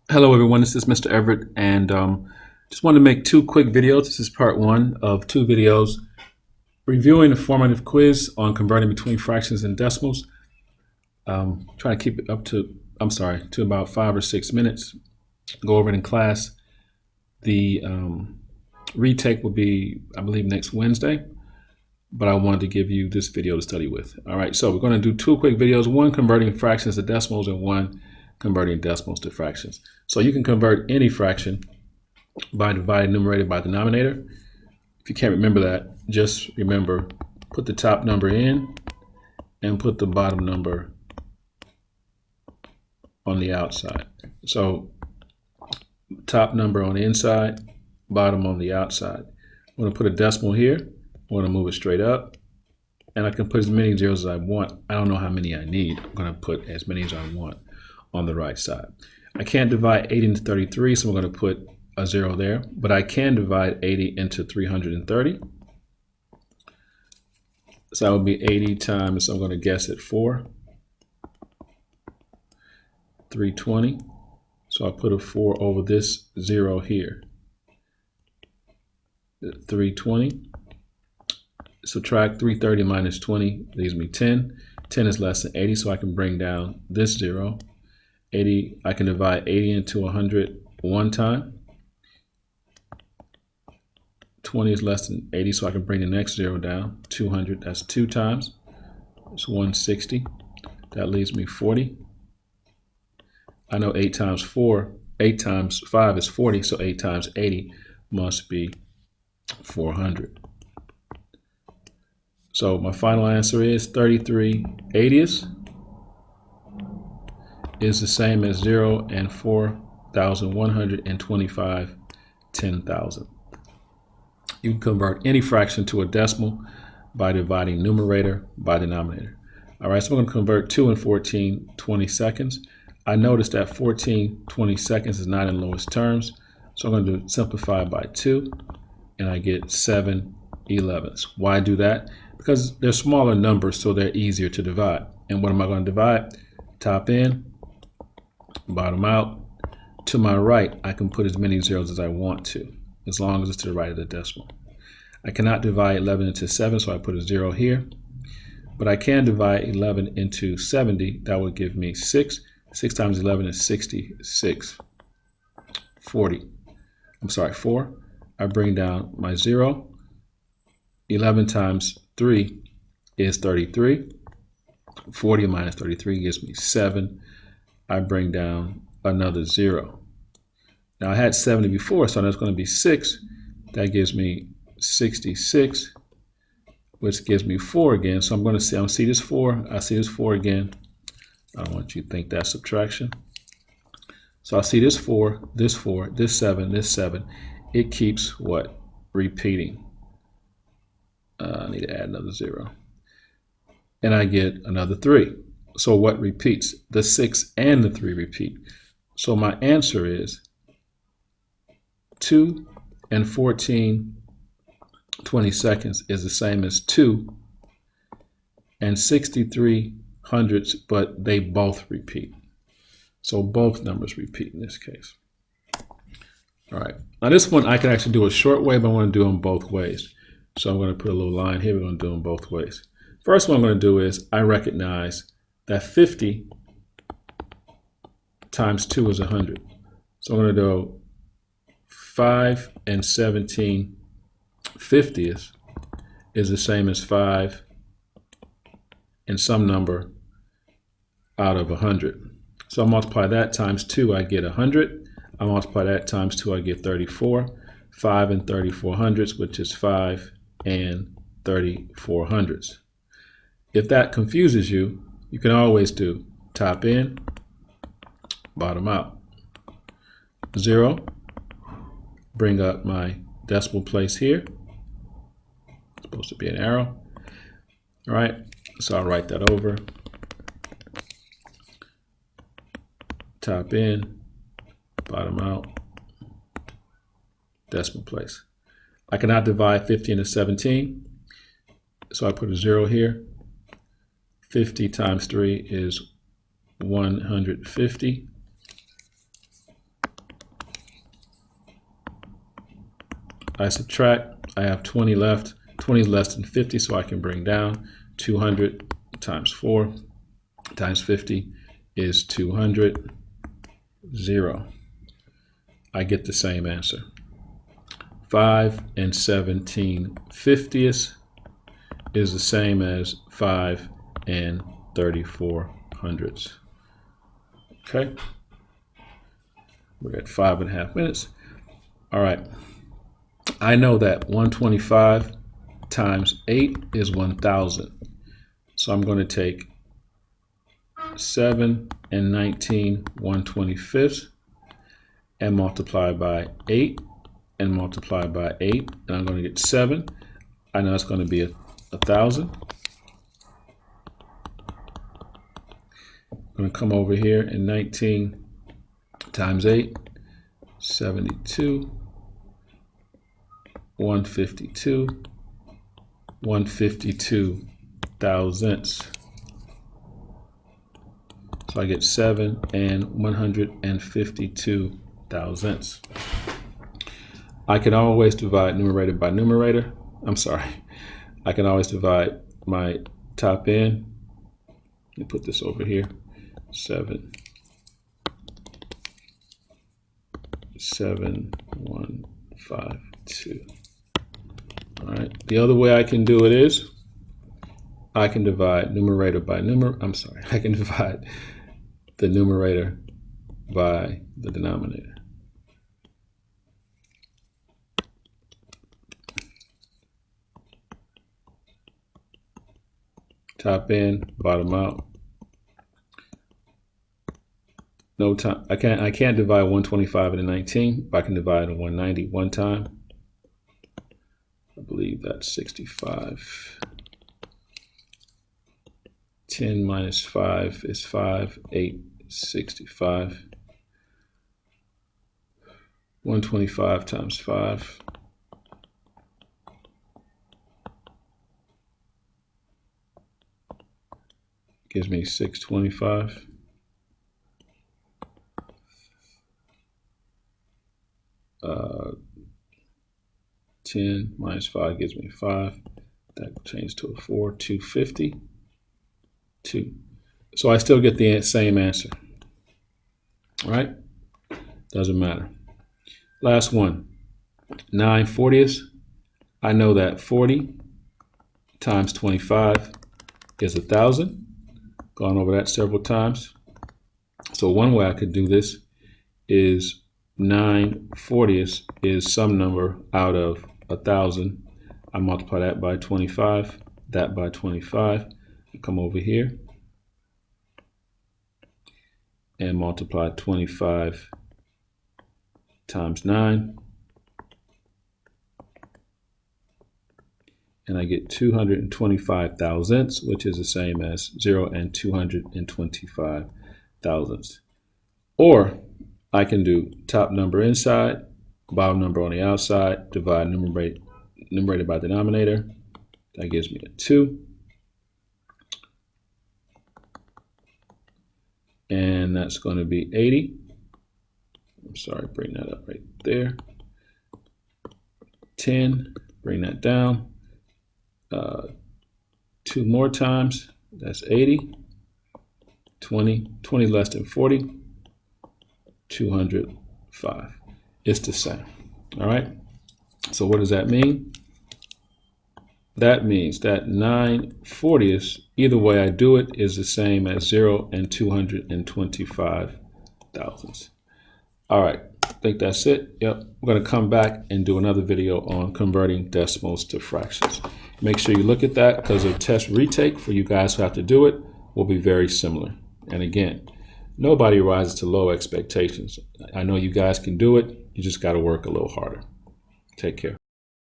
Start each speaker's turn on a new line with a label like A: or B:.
A: Hello, everyone. This is Mr. Everett, and just wanted to make two quick videos. This is part one of two videos reviewing the formative quiz on converting between fractions and decimals. Trying to keep it up to, to about 5 or 6 minutes. Go over it in class. The retake will be, I believe, next Wednesday, but I wanted to give you this video to study with. All right, so we're going to do two quick videos, one converting fractions to decimals and one converting decimals to fractions. So you can convert any fraction by dividing numerator by denominator. If you can't remember that, just remember, put the top number in and put the bottom number on the outside. So top number on the inside, bottom on the outside. I'm going to put a decimal here. I'm going to move it straight up, and I can put as many zeros as I want. I don't know how many I need. I'm going to put as many as I want on the right side. I can't divide 80 into 33, so I'm going to put a 0 there, but I can divide 80 into 330. So that would be 80 times, I'm going to guess at 4, 320. So I put a 4 over this 0 here. 320. Subtract 330 minus 20 leaves me 10. 10 is less than 80, so I can bring down this 0. 80, I can divide 80 into 100 one time. 20 is less than 80, so I can bring the next 0 down. 200, that's 2 times. It's 160. That leaves me 40. I know 8 times 5 is 40, so 8 times 80 must be 400. So my final answer is 33/80 is the same as 0 and 4,125 10,000. You can convert any fraction to a decimal by dividing numerator by denominator. All right, so I'm going to convert 2 and 14 20-seconds. I noticed that 14 20-seconds is not in lowest terms, so I'm going to simplify by 2, and I get 7/11. Why do that? Because they're smaller numbers, so they're easier to divide. And what am I going to divide? Top in, bottom out. To my right, I can put as many zeros as I want to, as long as it's to the right of the decimal. I cannot divide 11 into 7, so I put a 0 here. But I can divide 11 into 70. That would give me 6. 6 times 11 is 66. 4. I bring down my 0. 11 times 3 is 33. 40 minus 33 gives me 7. I bring down another 0. Now I had 70 before, so that's going to be 6. That gives me 66, which gives me 4 again. So I'm going to see this 4. I see this 4 again. I don't want you to think that's subtraction. So I see this 4, this 4, this 7, this 7. It keeps what? Repeating. I need to add another 0. And I get another 3. So what repeats? The 6 and the 3 repeat. So my answer is 2 and 14 20-seconds is the same as 2 and 63 hundredths, but they both repeat. So both numbers repeat in this case. All right. Now this one I can actually do a short way, but I want to do them both ways. So I'm going to put a little line here. We're going to do them both ways. First one I'm going to do is I recognize that 50 times 2 is 100. So I'm going to do 5 and 17 50th is the same as 5 and some number out of 100. So I multiply that times 2, I get 100. I multiply that times 2, I get 34. 5 and 34 hundredths, which is 5 and 34 hundredths. If that confuses you, you can always do top in, bottom out. 0, bring up my decimal place here. It's supposed to be an arrow. All right, so I'll write that over. Top in, bottom out, decimal place. I cannot divide 50 into 17, so I put a 0 here. 50 times 3 is 150. I subtract. I have 20 left. 20 is less than 50, so I can bring down. 200 times 4 times 50 is 200, 0. I get the same answer. 5 and 17/50 is the same as 5 and 34/100. Okay. We're at 5.5 minutes. All right. I know that 125 times 8 is 1,000. So I'm going to take 7 and 19/125 and multiply by 8 and multiply by 8. And I'm going to get 7. I know it's going to be 1,000. I'm going to come over here and 19 times 8, 72, 152, 152 thousandths. So I get 7 and 152 thousandths. I can always divide numerator by numerator. I'm sorry. I can always divide my top end. Let me put this over here. 7,152. All right. The other way I can do it is I can divide numerator by numerator. I'm sorry. I can divide the numerator by the denominator. Top in, bottom out. No time. I can't divide 125 into 19, but I can divide 190 one time. I believe that's 65. 10 minus 5 is 5. 8 is 65. 125 times 5. Gives me 625. Uh, 10 minus 5 gives me 5. That changes to a 4. 250. 2. So I still get the same answer. All right? Doesn't matter. Last one. 9/40. I know that 40 times 25 is 1,000. Gone over that several times. So one way I could do this is 9/40 is some number out of 1,000. I multiply that by 25, that by 25. I come over here and multiply 25 times 9. And I get 225 thousandths, which is the same as 0 and 225 thousandths. Or I can do top number inside, bottom number on the outside, divide numerator by denominator. That gives me a 2. And that's going to be 80. I'm sorry, bring that up right there. 10, bring that down. 2 more times, that's 80. 20 less than 40, 205. It's the same. All right. So what does that mean? That means that 9/40, either way I do it, is the same as 0 and 225 thousandths. All right. I think that's it. Yep. We're going to come back and do another video on converting decimals to fractions. Make sure you look at that because a test retake for you guys who have to do it will be very similar. And again, nobody rises to low expectations. I know you guys can do it. You just got to work a little harder. Take care.